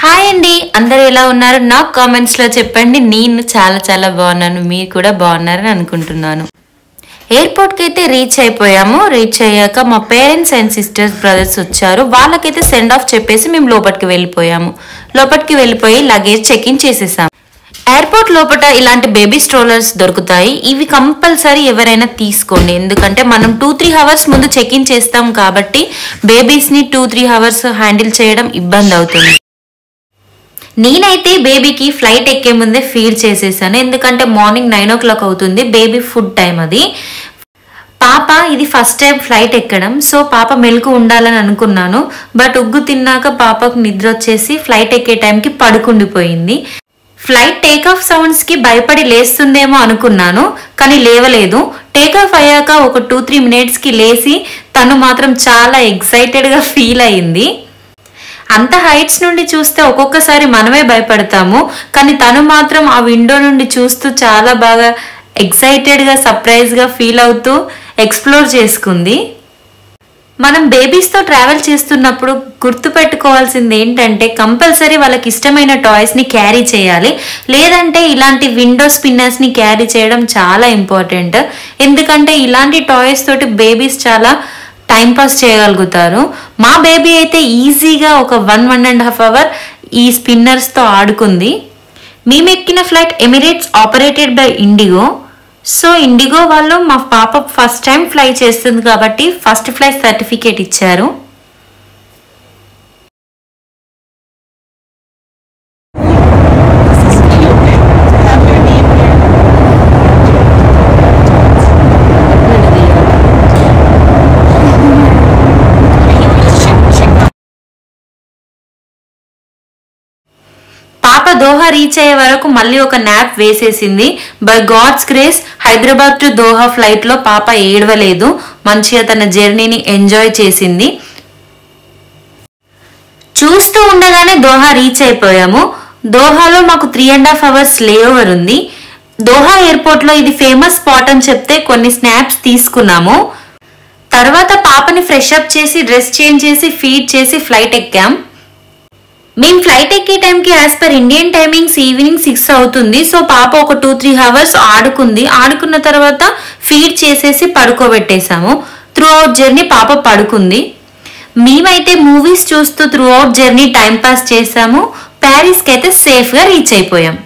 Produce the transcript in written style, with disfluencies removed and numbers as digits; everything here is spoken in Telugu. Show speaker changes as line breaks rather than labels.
హాయ్ అండి, అందరూ ఎలా ఉన్నారు? నాకు కామెంట్స్ లో చెప్పండి. నేను చాలా చాలా బాగున్నాను, మీరు కూడా బాగున్నారని అనుకుంటున్నాను. ఎయిర్పోర్ట్ కి అయితే రీచ్ అయిపోయాము. రీచ్ అయ్యాక మా పేరెంట్స్ అండ్ సిస్టర్స్ బ్రదర్స్ వచ్చారు. వాళ్ళకైతే సెండ్ ఆఫ్ చెప్పేసి మేము లోపలికి వెళ్ళిపోయాము. లోపలికి వెళ్ళిపోయి లగేజ్ చెక్ ఇన్ చేసేసాము. ఎయిర్పోర్ట్ లోపల ఇలాంటి బేబీ స్ట్రోలర్స్ దొరుకుతాయి. ఇవి కంపల్సరీ ఎవరైనా తీసుకోండి, ఎందుకంటే మనం 2-3 అవర్స్ ముందు చెక్ ఇన్ చేస్తాం కాబట్టి బేబీస్ ని 2-3 అవర్స్ హ్యాండిల్ చేయడం ఇబ్బంది అవుతుంది. నేనైతే బేబీకి ఫ్లైట్ ఎక్కే ముందే ఫీడ్ చేసేసాను, ఎందుకంటే మార్నింగ్ 9 o'clock అవుతుంది. బేబీ ఫుడ్ టైం అది. పాప ఇది ఫస్ట్ టైం ఫ్లైట్ ఎక్కడం, సో పాప మెలకు ఉండాలని అనుకున్నాను. బట్ ఉగ్గు తిన్నాక పాపకు నిద్ర వచ్చేసి ఫ్లైట్ ఎక్కే టైంకి పడుకుండిపోయింది. ఫ్లైట్ టేక్ ఆఫ్ సౌండ్స్ కి భయపడి లేస్తుందేమో అనుకున్నాను, కానీ లేవలేదు. టేక్ ఆఫ్ అయ్యాక ఒక 2-3 minutes కి లేచి తను మాత్రం చాలా ఎక్సైటెడ్ గా ఫీల్ అయింది. అంత హైట్స్ నుండి చూస్తే ఒక్కొక్కసారి మనమే భయపడతాము, కానీ తను మాత్రం ఆ విండో నుండి చూస్తూ చాలా బాగా ఎక్సైటెడ్ గా సర్ప్రైజ్ గా ఫీల్ అవుతూ ఎక్స్ప్లోర్ చేసుకుంది. మనం బేబీస్ తో ట్రావెల్ చేస్తున్నప్పుడు గుర్తు పెట్టుకోవాల్సింది ఏంటంటే కంపల్సరీ వాళ్ళకి ఇష్టమైన టాయ్స్ ని క్యారీ చేయాలి, లేదంటే ఇలాంటి విండో స్పిన్నర్స్ ని క్యారీ చేయడం చాలా ఇంపార్టెంట్. ఎందుకంటే ఇలాంటి టాయ్స్ తోటి బేబీస్ చాలా టైం పాస్ చేయగలుగుతారు. మా బేబీ అయితే ఈజీగా ఒక 1-1.5 hour ఈ స్పిన్నర్స్ తో ఆడుకుంది. మేము ఎక్కిన flight Emirates operated by IndiGo. So IndiGo వాళ్ళు మా పాప ఫస్ట్ టైం ఫ్లై చేస్తుంది కాబట్టి ఫస్ట్ ఫ్లైట్ సర్టిఫికేట్ ఇచ్చారు. పాప దోహా రీచ్ అయ్యే వరకు మళ్ళీ ఒక న్యాప్ వేసేసింది. By God's grace Hyderabad to Doha flight లో పాప ఏడవలేదు, మంచిగా తన జర్నీని ఎంజాయ్ చేసింది. చూస్తూ ఉండగానే దోహా రీచ్ అయిపోయాము. దోహాలో మాకు 3.5 hours లేఓవర్ ఉంది. దోహా ఎయిర్పోర్ట్ లో ఇది ఫేమస్ స్పాట్ అని చెప్తే కొన్ని స్నాప్స్ తీసుకున్నాము. తర్వాత పాపని ఫ్రెష్ అప్ చేసి డ్రెస్ చేంజ్ చేసి ఫీడ్ చేసి ఫ్లైట్ ఎక్కాం. మేము ఫ్లైట్ ఎక్కే టైంకి as per Indian timings evening 6 అవుతుంది. సో పాప ఒక 2-3 hours ఆడుకుంది. ఆడుకున్న తర్వాత ఫీడ్ చేసేసి పడుకోబెట్టేశాము. త్రూ అవుట్ జర్నీ పాప పడుకుంది. మేమైతే మూవీస్ చూస్తూ through out journey time pass చేసాము. ప్యారిస్కి అయితే సేఫ్గా రీచ్ అయిపోయాం.